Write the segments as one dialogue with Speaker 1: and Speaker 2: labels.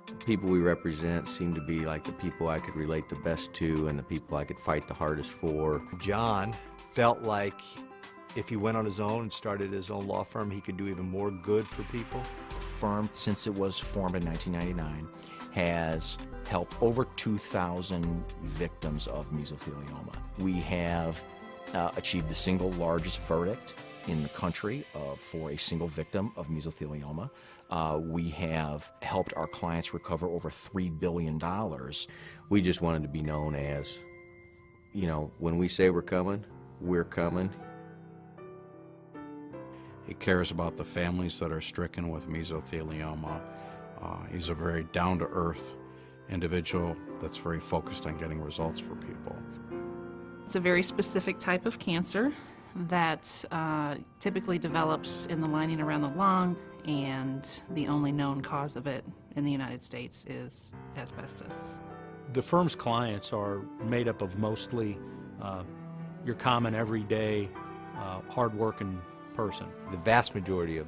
Speaker 1: The people we represent seem to be like the people I could relate the best to and the people I could fight the hardest for.
Speaker 2: John felt like if he went on his own and started his own law firm, he could do even more good for people.
Speaker 3: The firm, since it was formed in 1999, has helped over 2,000 victims of mesothelioma. We have achieved the single largest verdict in the country for a single victim of mesothelioma. We have helped our clients recover over $3 billion.
Speaker 1: We just wanted to be known as, you know, when we say we're coming, we're coming.
Speaker 4: He cares about the families that are stricken with mesothelioma. He's a very down-to-earth individual that's very focused on getting results for people.
Speaker 5: It's a very specific type of cancer that typically develops in the lining around the lung, and the only known cause of it in the United States is asbestos.
Speaker 6: The firm's clients are made up of mostly your common, everyday, hard-working person.
Speaker 2: The vast majority of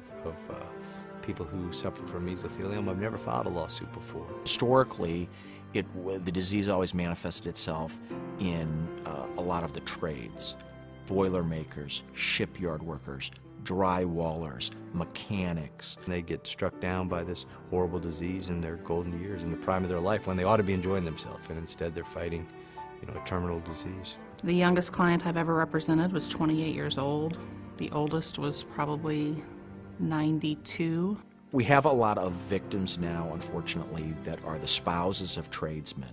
Speaker 2: people who suffer from mesothelioma have never filed a lawsuit before.
Speaker 3: Historically, the disease always manifested itself in a lot of the trades. Boiler makers, shipyard workers, drywallers, mechanics.
Speaker 2: They get struck down by this horrible disease in their golden years, in the prime of their life, when they ought to be enjoying themselves, and instead they're fighting, you know, a terminal disease.
Speaker 5: The youngest client I've ever represented was 28 years old. The oldest was probably 92.
Speaker 3: We have a lot of victims now, unfortunately, that are the spouses of tradesmen.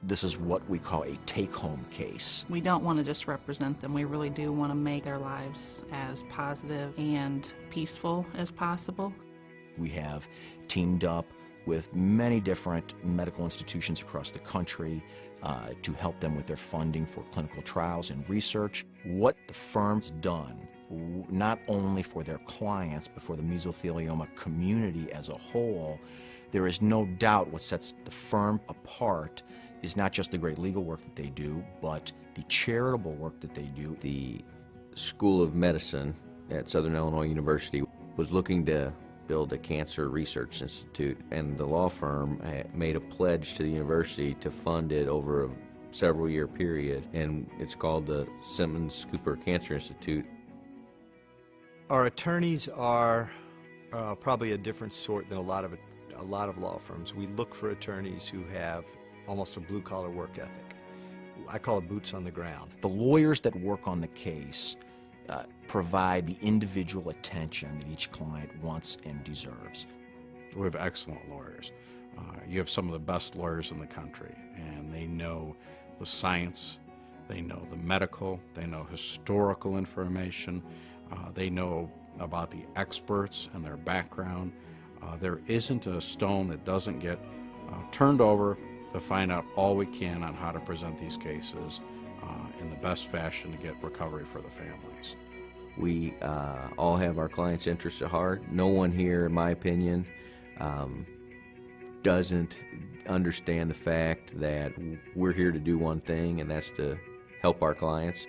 Speaker 3: This is what we call a take-home case.
Speaker 5: We don't want to just represent them. We really do want to make their lives as positive and peaceful as possible.
Speaker 3: We have teamed up with many different medical institutions across the country to help them with their funding for clinical trials and research. What the firm's done, not only for their clients, but for the mesothelioma community as a whole, there is no doubt what sets the firm apart is not just the great legal work that they do, but the charitable work that they do.
Speaker 1: The School of Medicine at Southern Illinois University was looking to build a cancer research institute, and the law firm made a pledge to the university to fund it over a several-year period, and it's called the Simmons Cooper Cancer Institute.
Speaker 2: Our attorneys are probably a different sort than a lot of law firms. We look for attorneys who have almost a blue-collar work ethic. I call it boots on the ground.
Speaker 3: The lawyers that work on the case provide the individual attention that each client wants and deserves.
Speaker 4: We have excellent lawyers. You have some of the best lawyers in the country, and they know the science, they know the medical, they know historical information, they know about the experts and their background. There isn't a stone that doesn't get turned over to find out all we can on how to present these cases in the best fashion to get recovery for the families.
Speaker 1: We all have our clients' interests at heart. No one here, in my opinion, doesn't understand the fact that we're here to do one thing, and that's to help our clients.